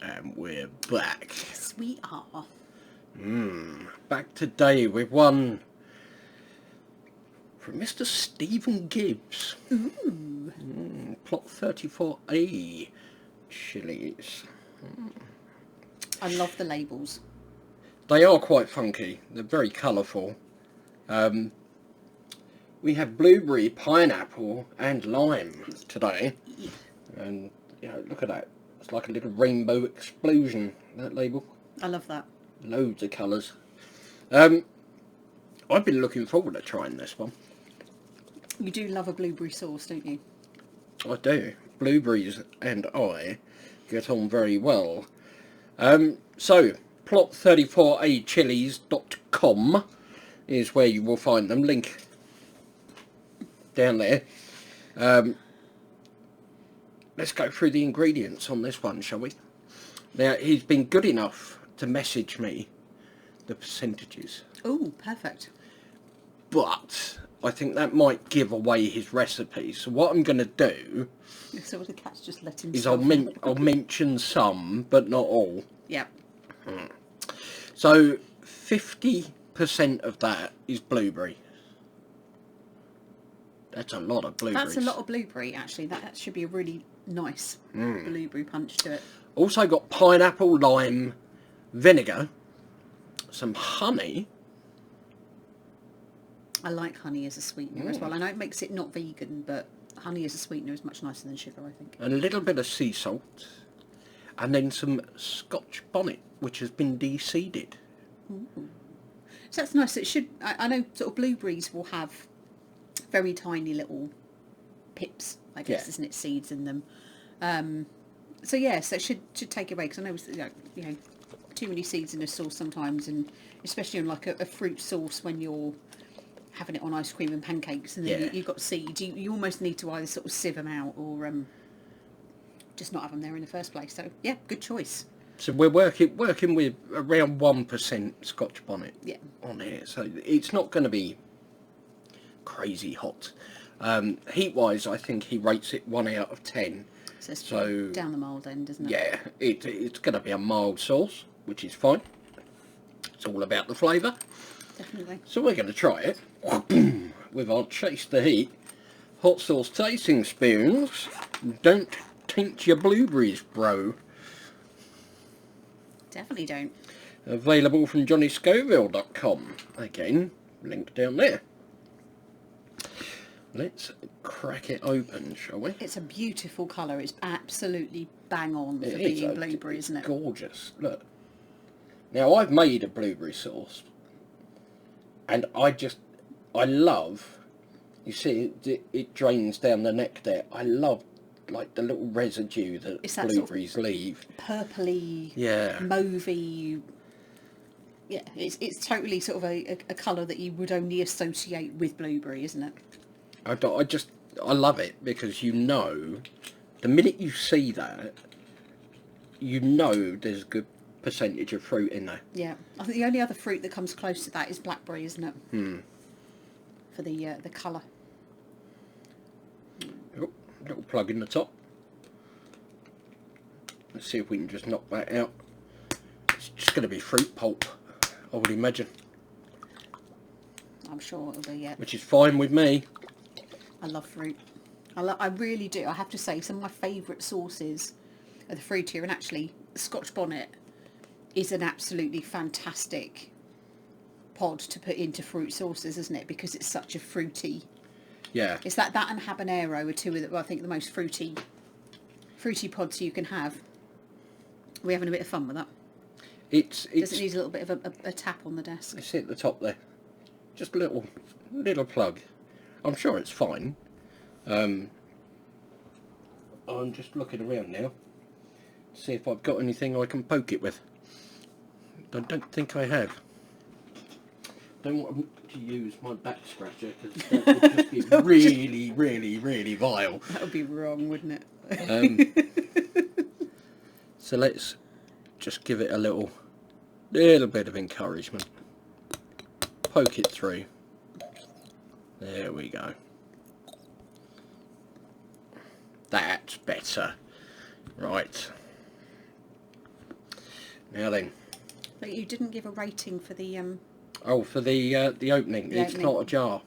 And we're back. Yes, we are. Back today with one from Mr. Stephen Gibbs. Ooh. Plot 34A. Chillis. I love the labels. They are quite funky. They're very colourful. We have blueberry, pineapple and lime today. Yeah. And, you know, look at that. It's like a little rainbow explosion, that label. I love that. Loads of colours. I've been looking forward to trying this one. You do love a blueberry sauce, don't you? I do. Blueberries and I get on very well. So, plot34achillies.com is where you will find them. Link down there. Let's go through the ingredients on this one, shall we? Now, he's been good enough to message me the percentages. Oh, perfect. But I think that might give away his recipe. So what I'm going to do So the cat's just let him. is I'll mention some, but not all. Yeah. So 50% of that is blueberry. That's a lot of blueberries. That's a lot of blueberry, actually. That should be a really nice blueberry punch to it. Also got pineapple, lime, vinegar, some honey. I like honey as a sweetener as well. I know it makes it not vegan, but honey as a sweetener is much nicer than sugar, I think. A little bit of sea salt. And then some Scotch bonnet, which has been de-seeded. Ooh. So that's nice. It should. I know sort of blueberries will have very tiny little pips, I guess, isn't it? Seeds in them. So yes, it should take away, because I know you know too many seeds in a sauce sometimes, and especially on like a fruit sauce when you're having it on ice cream and pancakes, and then you've got seeds. You almost need to either sort of sieve them out or just not have them there in the first place. So yeah, good choice. So we're working with around 1% Scotch bonnet on here. So it's not going to be crazy hot. Heat-wise, I think he rates it 1 out of 10. So down the mild end, isn't it? Yeah, it's going to be a mild sauce, which is fine. It's all about the flavour. Definitely. So we're going to try it with our Chase the Heat hot sauce tasting spoons. Don't taint your blueberries, bro. Definitely don't. Available from johnnyscoville.com. Again, link down there. Let's crack it open, shall we? It's a beautiful colour. It's absolutely bang on for being blueberry, isn't it? Gorgeous. Look. Now, I've made a blueberry sauce. And I love, you see, it drains down the neck there. I love, like, the little residue that blueberries leave. Purpley, mauvey. Yeah, it's totally sort of a colour that you would only associate with blueberry, isn't it? I love it, because you know, the minute you see that, you know there's a good percentage of fruit in there. Yeah, I think the only other fruit that comes close to that is blackberry, isn't it? For the colour. Oh, little plug in the top. Let's see if we can just knock that out. It's just going to be fruit pulp, I would imagine. I'm sure it'll be, yeah. Which is fine with me. I love fruit. I really do. I have to say, some of my favourite sauces are the fruitier, and actually, Scotch bonnet is an absolutely fantastic pod to put into fruit sauces, isn't it? Because it's such a fruity. Yeah. It's that and habanero are two of the, I think, the most fruity pods you can have. We're having a bit of fun with that. Does it need a little bit of a tap on the desk? It's at the top there. Just a little plug. I'm sure it's fine. I'm just looking around now. See if I've got anything I can poke it with. I don't think I have. Don't want to use my back scratcher, because that would just be really, really, really vile. That would be wrong, wouldn't it? So let's just give it a little bit of encouragement. Poke it through. There we go. That's better. Right. Now then. But you didn't give a rating for the Oh, for the opening. The It's opening. not a jar.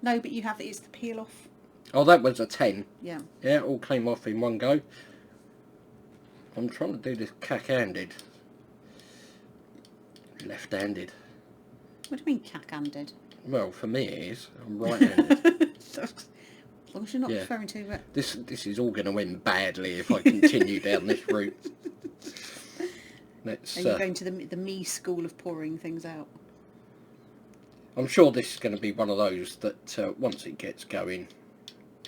No, but you have it's the peel off. Oh, that was a 10. Yeah. Yeah, it all came off in one go. I'm trying to do this cack-handed. Left-handed. What do you mean cack-handed? Well, for me it is. I'm right-handed. As long as you're not Yeah. referring to it. This is all going to end badly if I continue down this route. Let's. And you're going to the me school of pouring things out. I'm sure this is going to be one of those that once it gets going,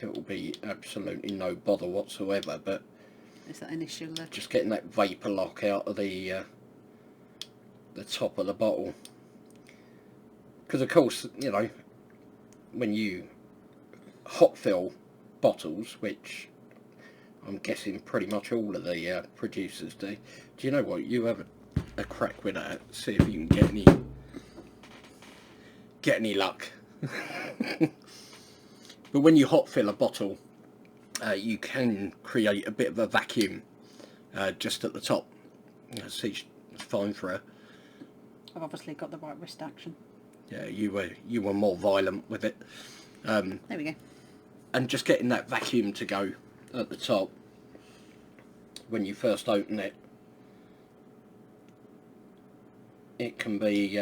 it will be absolutely no bother whatsoever. But It's that initial... just getting that vapour lock out of the top of the bottle. Because of course, you know, when you hot fill bottles, which I'm guessing pretty much all of the producers do. Do you know what? You have a crack with that. See if you can get any luck. But when you hot fill a bottle, you can create a bit of a vacuum just at the top. See, it's fine for her. I've obviously got the right wrist action. Yeah, you were more violent with it. There we go. And just getting that vacuum to go at the top when you first open it, it can be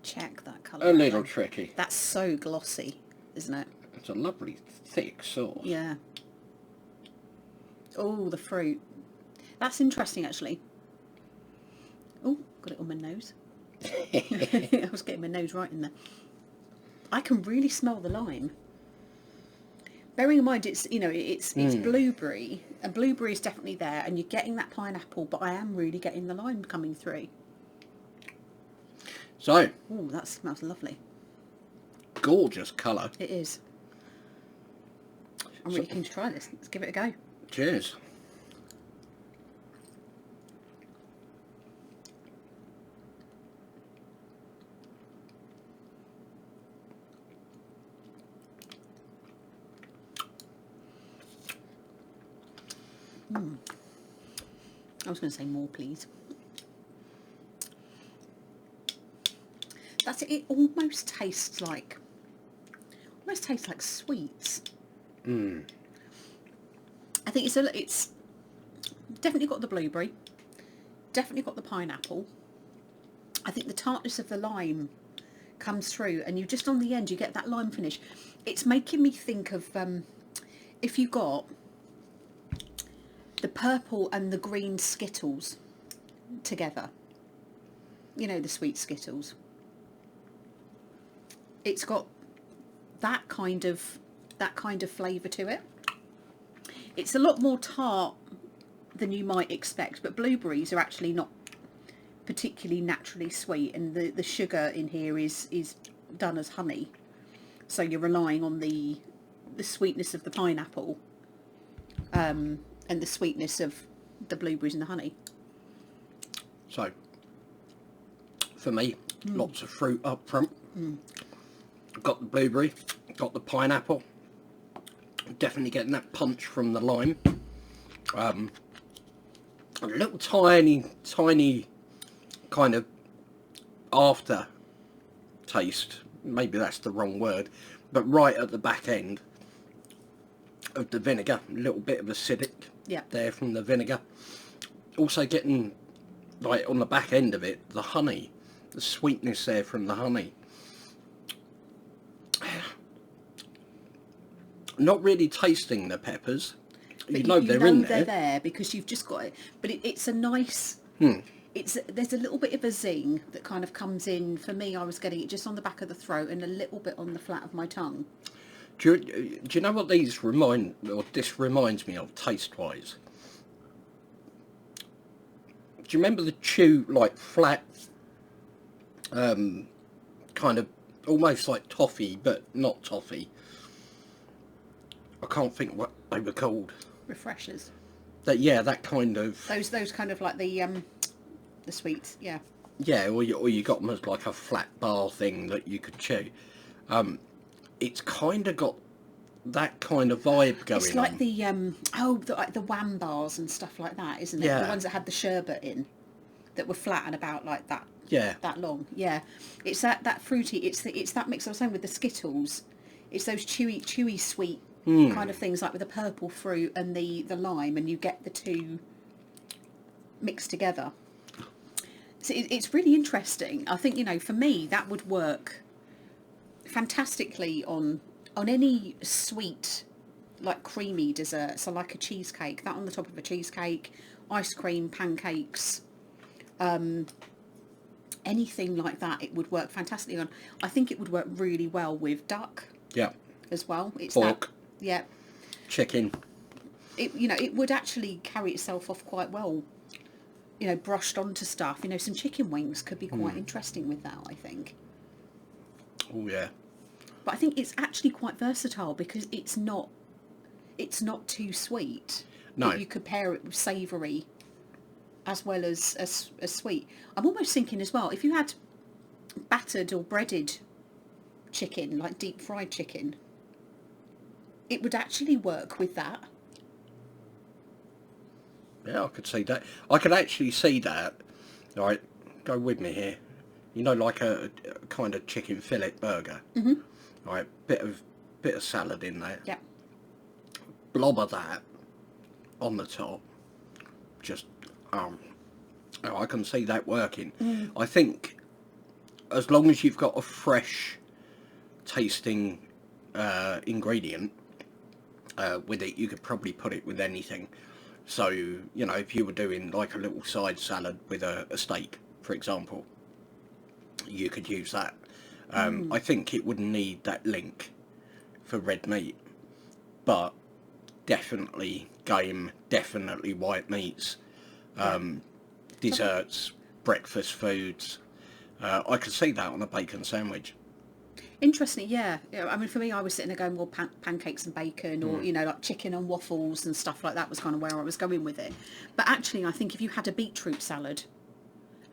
Check that colour. a little tricky. That's so glossy, isn't it? It's a lovely thick sauce. Yeah. Oh, the fruit. That's interesting, actually. Oh, got it on my nose. I was getting my nose right in there. I can really smell the lime. Bearing in mind, it's blueberry, and blueberry is definitely there, and you're getting that pineapple, but I am really getting the lime coming through. So, Oh, that smells lovely. gorgeous colour. It is. I'm really keen to try this. Let's give it a go. Cheers. I was going to say more, please. That's it. It almost tastes like sweets. I think it's definitely got the blueberry, definitely got the pineapple. I think the tartness of the lime comes through, and you just on the end you get that lime finish. It's making me think of if you got the purple and the green Skittles together. You know, the sweet Skittles. It's got that kind of flavour to it. It's a lot more tart than you might expect, but blueberries are actually not particularly naturally sweet, and the sugar in here is done as honey. So you're relying on the sweetness of the pineapple and the sweetness of the blueberries and the honey. So, for me, lots of fruit up front. Got the blueberry, got the pineapple. Definitely getting that punch from the lime. A little tiny kind of after taste. Maybe that's the wrong word, but right at the back end of the vinegar, a little bit of acidic there from the vinegar. Also getting, like on the back end of it, the honey, the sweetness there from the honey. Not really tasting the peppers. But you know they're in there. They're there because you've just got it. But it's a nice. There's a little bit of a zing that kind of comes in. For me, I was getting it just on the back of the throat and a little bit on the flat of my tongue. Do you know what this reminds me of taste-wise? Do you remember the chew, like flat, kind of almost like toffee, but not toffee? I can't think what they were called. Refreshers. That kind of. Those kind of like the sweets, yeah. Yeah, or you got them as like a flat bar thing that you could chew. It's kind of got that kind of vibe going on. It's like like the wham bars and stuff like that, isn't it? Yeah. The ones that had the sherbet in, that were flat and about like that. Yeah. That long. Yeah. It's that fruity. It's that mix I was saying with the Skittles. It's those chewy sweet kind of things, like with the purple fruit and the lime, and you get the two mixed together. So it's really interesting. I think, for me, that would work fantastically on any sweet, like creamy dessert. So like a cheesecake, that on the top of a cheesecake, ice cream, pancakes, anything like that, it would work fantastically on. I think it would work really well with duck. Yeah. As well. It's pork. Yeah. Chicken. It would actually carry itself off quite well. Brushed onto stuff. Some chicken wings could be quite interesting with that, I think. Oh yeah. But I think it's actually quite versatile because it's not too sweet. No. But you could pair it with savoury as well as sweet. I'm almost thinking as well, if you had battered or breaded chicken, like deep fried chicken, it would actually work with that. Yeah, I could see that. I could actually see that. All right, go with me here. Like a kind of chicken fillet burger. Mm-hmm. All right, bit of salad in there. Yeah. Blob of that on the top. Just I can see that working. I think as long as you've got a fresh tasting ingredient with it, you could probably put it with anything. So, if you were doing like a little side salad with a steak, for example, you could use that. I think it would need that link for red meat, but definitely game, definitely white meats, desserts, breakfast foods. I could see that on a bacon sandwich. Interesting, yeah. I mean, for me, I was sitting there going, well, pancakes and bacon, or like chicken and waffles and stuff like that was kind of where I was going with it. But actually, I think if you had a beetroot salad,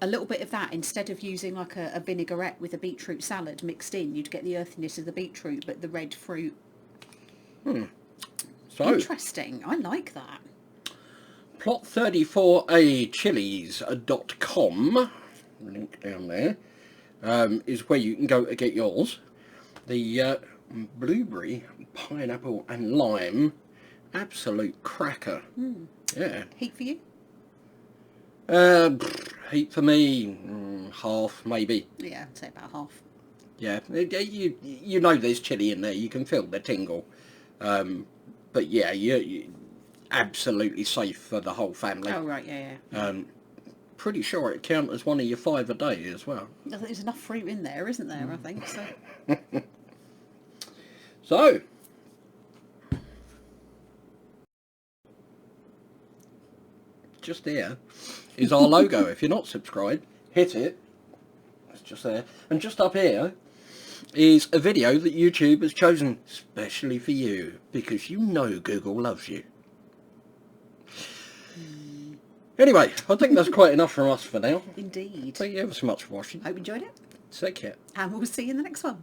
a little bit of that, instead of using like a vinaigrette with a beetroot salad mixed in, you'd get the earthiness of the beetroot, but the red fruit. So interesting. I like that. Plot34a Chillis.com, link down there, is where you can go to get yours. The blueberry, pineapple and lime, absolute cracker. Yeah. Heat for you? Heat for me, half maybe. Yeah, I'd say about half. Yeah, you know there's chili in there, you can feel the tingle. But yeah, you absolutely safe for the whole family. Oh right, yeah. Pretty sure it counts as one of your 5 a day as well. I think there's enough fruit in there, isn't there? I think so. So, just there is our logo. If you're not subscribed, hit it. It's just there. And just up here is a video that YouTube has chosen specially for you, because Google loves you. Anyway, I think that's quite enough from us for now. Indeed. Thank you ever so much for watching. Hope you enjoyed it. Take care. And we'll see you in the next one.